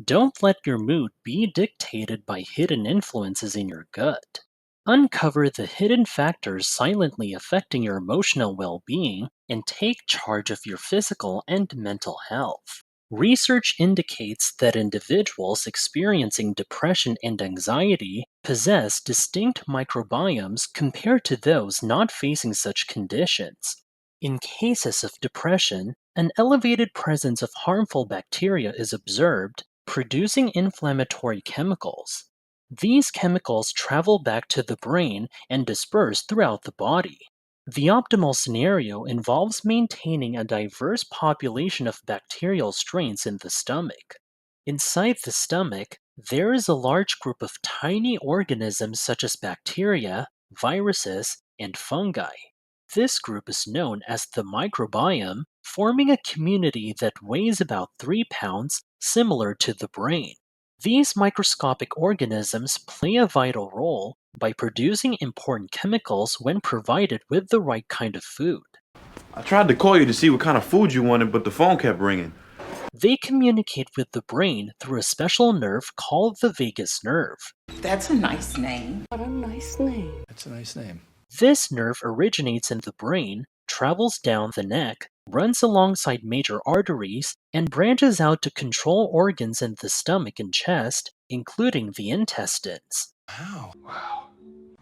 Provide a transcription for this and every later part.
Don't let your mood be dictated by hidden influences in your gut. Uncover the hidden factors silently affecting your emotional well being and take charge of your physical and mental health. Research indicates that individuals experiencing depression and anxiety possess distinct microbiomes compared to those not facing such conditions. In cases of depression, an elevated presence of harmful bacteria is observed, producing inflammatory chemicals. These chemicals travel back to the brain and disperse throughout the body. The optimal scenario involves maintaining a diverse population of bacterial strains in the stomach. Inside the stomach, there is a large group of tiny organisms such as bacteria, viruses, and fungi. This group is known as the microbiome, forming a community that weighs about 3 pounds, similar to the brain. These microscopic organisms play a vital role by producing important chemicals when provided with the right kind of food. I tried to call you to see what kind of food you wanted, but the phone kept ringing. They communicate with the brain through a special nerve called the vagus nerve. That's a nice name. What a nice name. That's a nice name. This nerve originates in the brain, travels down the neck, runs alongside major arteries, and branches out to control organs in the stomach and chest, including the intestines. Wow.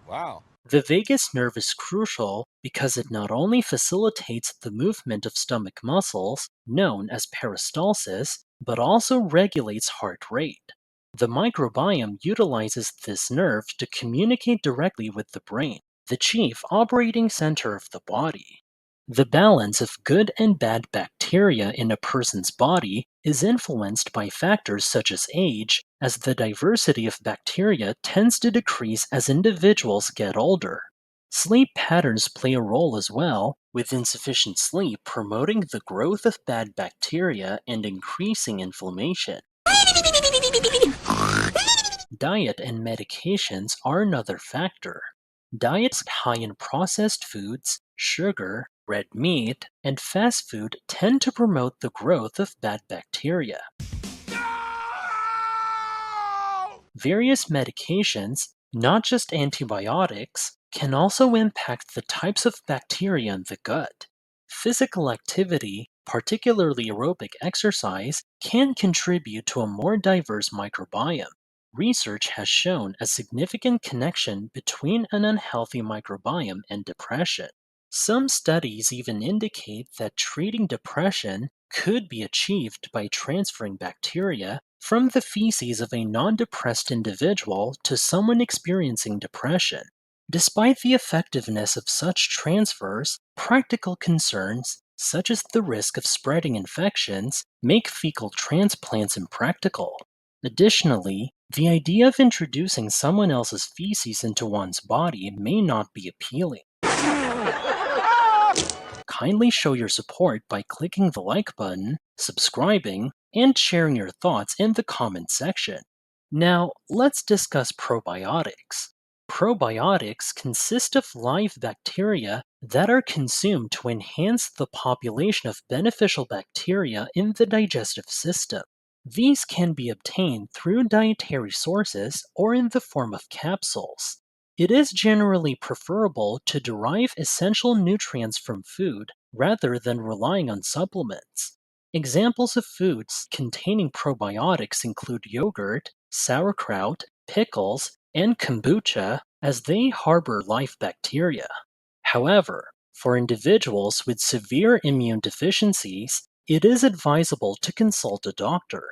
Wow. The vagus nerve is crucial because it not only facilitates the movement of stomach muscles, known as peristalsis, but also regulates heart rate. The microbiome utilizes this nerve to communicate directly with the brain, the chief operating center of the body. The balance of good and bad bacteria in a person's body is influenced by factors such as age, as the diversity of bacteria tends to decrease as individuals get older. Sleep patterns play a role as well, with insufficient sleep promoting the growth of bad bacteria and increasing inflammation. Diet and medications are another factor. Diets high in processed foods, sugar, red meat, and fast food tend to promote the growth of bad bacteria. Various medications, not just antibiotics, can also impact the types of bacteria in the gut. Physical activity, particularly aerobic exercise, can contribute to a more diverse microbiome. Research has shown a significant connection between an unhealthy microbiome and depression. Some studies even indicate that treating depression could be achieved by transferring bacteria from the feces of a non-depressed individual to someone experiencing depression. Despite the effectiveness of such transfers, practical concerns, such as the risk of spreading infections, make fecal transplants impractical. Additionally, the idea of introducing someone else's feces into one's body may not be appealing. Kindly show your support by clicking the like button, subscribing, and sharing your thoughts in the comment section. Now, let's discuss probiotics. Probiotics consist of live bacteria that are consumed to enhance the population of beneficial bacteria in the digestive system. These can be obtained through dietary sources or in the form of capsules. It is generally preferable to derive essential nutrients from food rather than relying on supplements. Examples of foods containing probiotics include yogurt, sauerkraut, pickles, and kombucha, as they harbor live bacteria. However, for individuals with severe immune deficiencies, it is advisable to consult a doctor.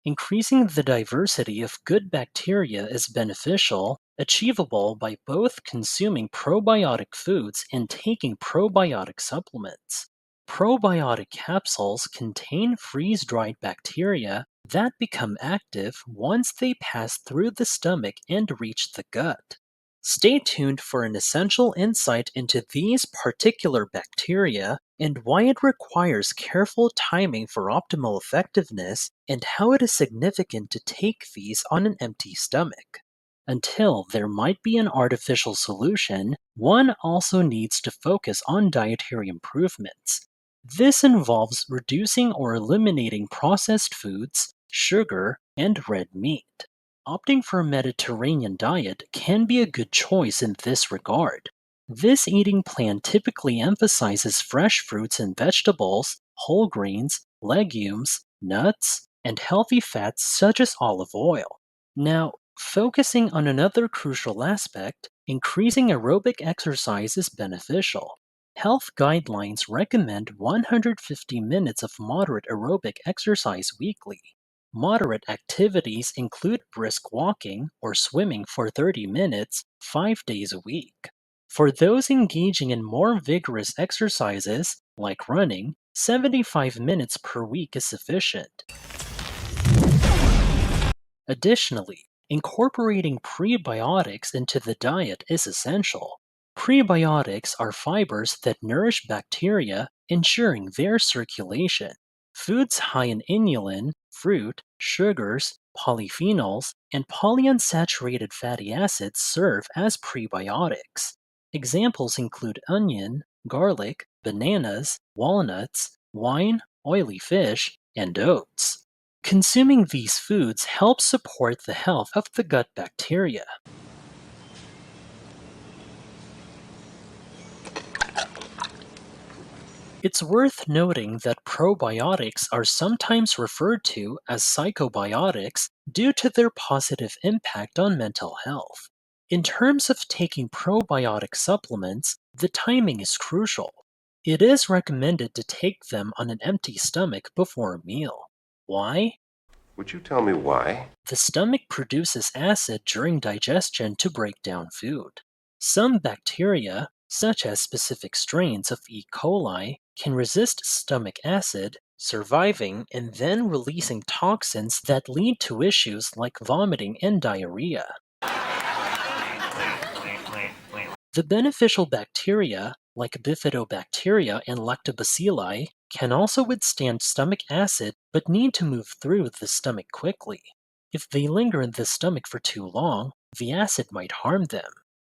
Increasing the diversity of good bacteria is beneficial, achievable by both consuming probiotic foods and taking probiotic supplements. Probiotic capsules contain freeze-dried bacteria that become active once they pass through the stomach and reach the gut. Stay tuned for an essential insight into these particular bacteria and why it requires careful timing for optimal effectiveness, and how it is significant to take these on an empty stomach. Until there might be an artificial solution, one also needs to focus on dietary improvements. This involves reducing or eliminating processed foods, sugar, and red meat. Opting for a Mediterranean diet can be a good choice in this regard. This eating plan typically emphasizes fresh fruits and vegetables, whole grains, legumes, nuts, and healthy fats such as olive oil. Now, focusing on another crucial aspect, increasing aerobic exercise is beneficial. Health guidelines recommend 150 minutes of moderate aerobic exercise weekly. Moderate activities include brisk walking or swimming for 30 minutes, 5 days a week. For those engaging in more vigorous exercises, like running, 75 minutes per week is sufficient. Additionally, incorporating prebiotics into the diet is essential. Prebiotics are fibers that nourish bacteria, ensuring their circulation. Foods high in inulin, fruit, sugars, polyphenols, and polyunsaturated fatty acids serve as prebiotics. Examples include onion, garlic, bananas, walnuts, wine, oily fish, and oats. Consuming these foods helps support the health of the gut bacteria. It's worth noting that probiotics are sometimes referred to as psychobiotics due to their positive impact on mental health. In terms of taking probiotic supplements, the timing is crucial. It is recommended to take them on an empty stomach before a meal. Why? Would you tell me why? The stomach produces acid during digestion to break down food. Some bacteria, such as specific strains of E. coli, can resist stomach acid, surviving and then releasing toxins that lead to issues like vomiting and diarrhea. The beneficial bacteria, like bifidobacteria and lactobacilli, can also withstand stomach acid but need to move through the stomach quickly. If they linger in the stomach for too long, the acid might harm them.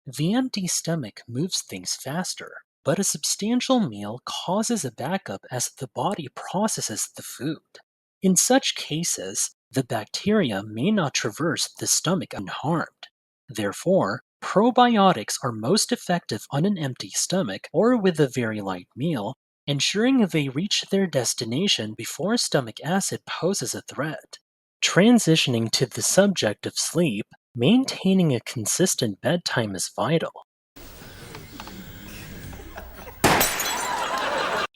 The empty stomach moves things faster, but a substantial meal causes a backup as the body processes the food. In such cases, the bacteria may not traverse the stomach unharmed. Therefore, probiotics are most effective on an empty stomach or with a very light meal, ensuring they reach their destination before stomach acid poses a threat. Transitioning to the subject of sleep, maintaining a consistent bedtime is vital.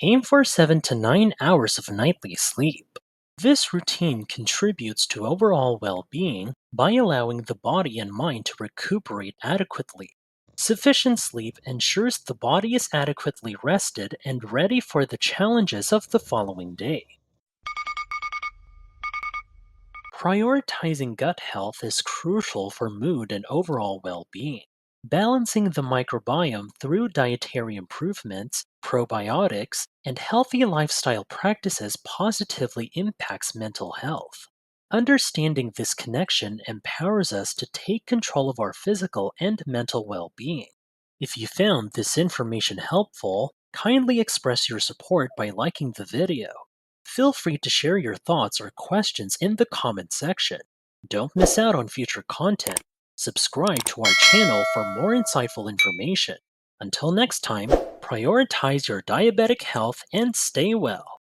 Aim for 7 to 9 hours of nightly sleep. This routine contributes to overall well being by allowing the body and mind to recuperate adequately. Sufficient sleep ensures the body is adequately rested and ready for the challenges of the following day. Prioritizing gut health is crucial for mood and overall well being. Balancing the microbiome through dietary improvements, probiotics, and healthy lifestyle practices positively impacts mental health. Understanding this connection empowers us to take control of our physical and mental well being. If you found this information helpful, kindly express your support by liking the video. Feel free to share your thoughts or questions in the comment section. Don't miss out on future content. Subscribe to our channel for more insightful information. Until next time, prioritize your diabetic health and stay well.